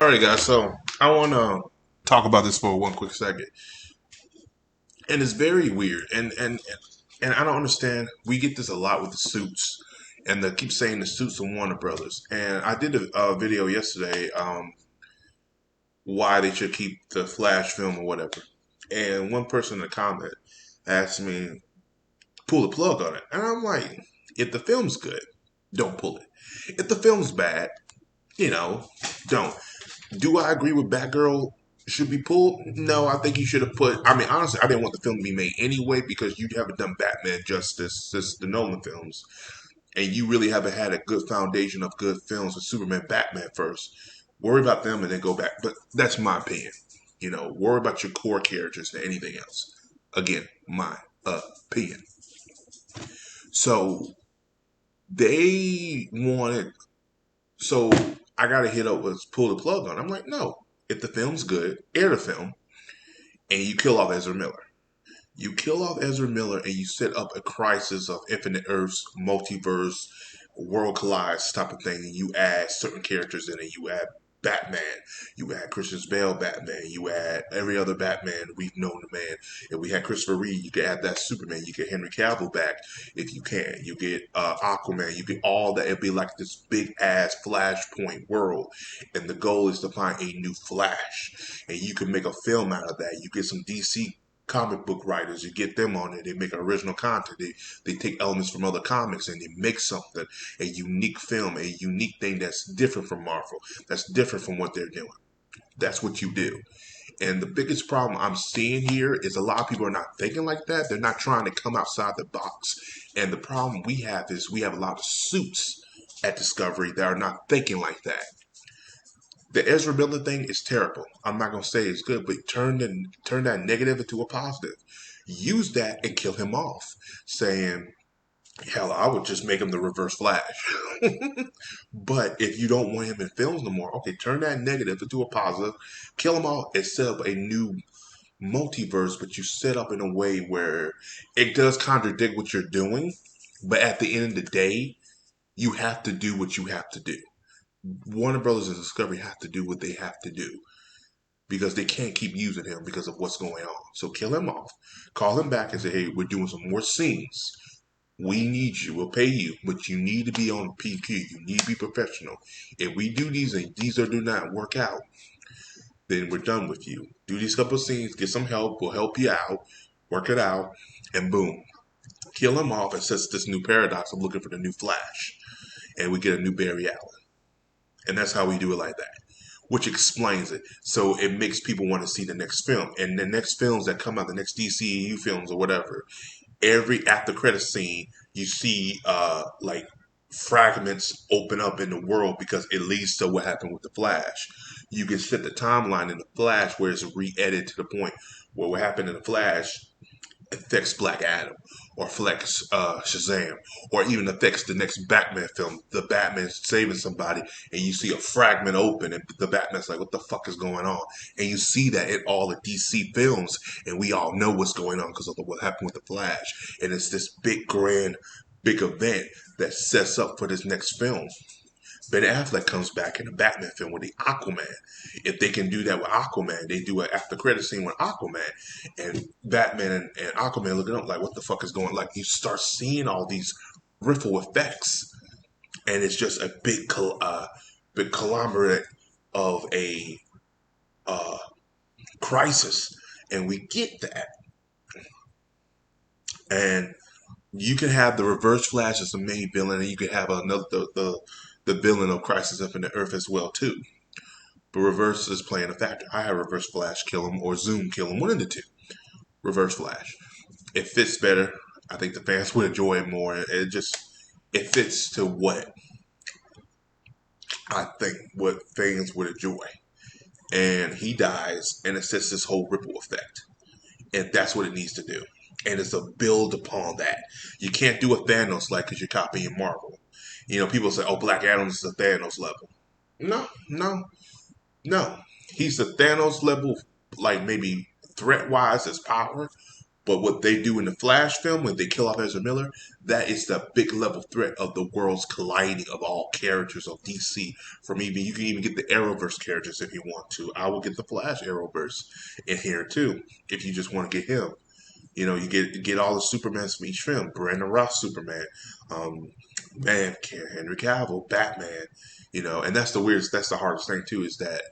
All right, guys. So I want to talk about this for one quick second, and it's very weird, and I don't understand. We get this a lot with the suits, and they keep saying the suits of Warner Brothers. And I did a video yesterday, why they should keep the Flash film or whatever. And one person in the comment asked me pull the plug on it, and I'm like, if the film's good, don't pull it. If the film's bad, you know, don't. Do I agree with Batgirl should be pulled? No, I think you should have put. I mean, honestly, I didn't want the film to be made anyway because you haven't done Batman justice since the Nolan films, and you really haven't had a good foundation of good films with Superman, Batman first. Worry about them and then go back. But that's my opinion. Worry about your core characters than anything else. Again, my opinion. So they wanted. So I got to hit up with pull the plug on. I'm like, no. If the film's good, air the film, and you kill off Ezra Miller. You kill off Ezra Miller and you set up a crisis of infinite Earths, multiverse, world collides type of thing, and you add certain characters in it. You add Batman, you add Christian Bale Batman, you add every other Batman we've known the man. If we had Christopher Reeve, you could add that Superman, you get Henry Cavill back if you can. You get Aquaman, you get all that. It'd be like this big ass Flashpoint world. And the goal is to find a new Flash. And you can make a film out of that. You get some DC comic book writers, you get them on it, they make original content, they take elements from other comics and they make something, a unique film, a unique thing that's different from Marvel, that's different from what they're doing. That's what you do. And the biggest problem I'm seeing here is a lot of people are not thinking like that. They're not trying to come outside the box. And the problem we have is we have a lot of suits at Discovery that are not thinking like that. The Ezra Miller thing is terrible. I'm not gonna say it's good, but turn that negative into a positive. Use that and kill him off. Saying, hell, I would just make him the Reverse Flash. But if you don't want him in films no more, okay, turn that negative into a positive. Kill him off and set up a new multiverse, but you set up in a way where it does contradict what you're doing. But at the end of the day, you have to do what you have to do. Warner Brothers and Discovery have to do what they have to do because they can't keep using him because of what's going on. So kill him off, call him back and say, hey, we're doing some more scenes. We need you. We'll pay you, but you need to be on PQ. You need to be professional. If we do these and these do not work out, then we're done with you. Do these couple of scenes, get some help. We'll help you out, work it out, and boom. Kill him off and sets this new paradox of looking for the new Flash. And we get a new Barry Allen. And that's how we do it like that, which explains it. So it makes people want to see the next film. And the next films that come out, the next DCEU films or whatever, every after credit scene, you see like fragments open up in the world because it leads to what happened with the Flash. You can set the timeline in the Flash where it's re-edited to the point where what happened in the Flash affects Black Adam or affects Shazam or even affects the next Batman film. The Batman saving somebody and you see a fragment open and the Batman's like, what the fuck is going on? And you see that in all the DC films and we all know what's going on because of what happened with the Flash. And it's this big event that sets up for this next film. Ben Affleck comes back in the Batman film with the Aquaman. If they can do that with Aquaman, they do an after credit scene with Aquaman, and Batman and Aquaman looking up like, what the fuck is going on? Like you start seeing all these ripple effects, and it's just a big conglomerate of a crisis, and we get that. And you can have the Reverse Flash as the main villain, and you can have another the villain of Crisis Infinite Earth as well too. But Reverse is playing a factor. I have Reverse Flash kill him or Zoom kill him, one of the two. Reverse Flash. It fits better. I think the fans would enjoy it more. It fits to what I think what fans would enjoy. And he dies, and it sets this whole ripple effect. And that's what it needs to do. And it's a build upon that. You can't do a Thanos like because you're copying Marvel. People say, oh, Black Adam is the Thanos level. No. He's the Thanos level, like maybe threat-wise as power, But what they do in the Flash film when they kill off Ezra Miller, that is the big level threat of the worlds colliding of all characters of DC. From even you can even get the Arrowverse characters if you want to. I will get the Flash Arrowverse in here too if you just want to get him. You know, you get all the Supermans from each film. Brandon Ross Superman, um, man, Henry Cavill Batman. You know, and that's the weirdest. That's the hardest thing too is that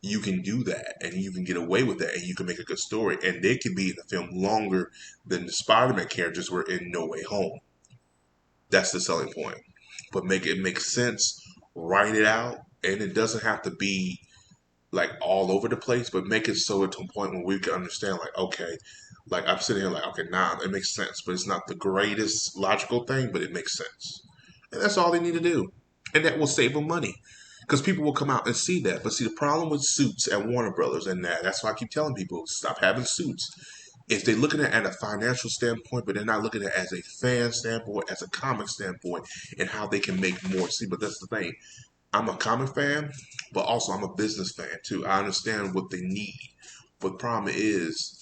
you can do that and you can get away with that and you can make a good story and they can be in the film longer than the Spider-Man characters were in No Way Home. That's the selling point. But make it make sense, write it out, and it doesn't have to be like all over the place, but make it so to a point where we can understand, like, okay, like I'm sitting here like, okay, nah, it makes sense, but it's not the greatest logical thing, but it makes sense. And that's all they need to do. And that will save them money. Because people will come out and see that. But see, the problem with Suits at Warner Brothers and that's why I keep telling people, stop having Suits. If they're looking at it at a financial standpoint, but they're not looking at it as a fan standpoint, as a comic standpoint, and how they can make more. See, but that's the thing. I'm a comic fan, but also I'm a business fan too. I understand what they need. But the problem is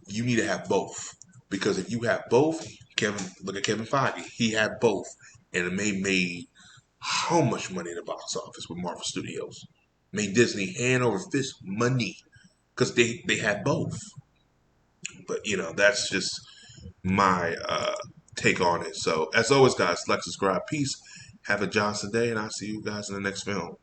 you need to have both. Because if you have both, Kevin look at Kevin Feige. He had both. And it made how much money in the box office with Marvel Studios. Made Disney hand over fist money. Because they had both. But that's just my take on it. So as always, guys, like, subscribe, peace. Have a Johnson day, and I'll see you guys in the next film.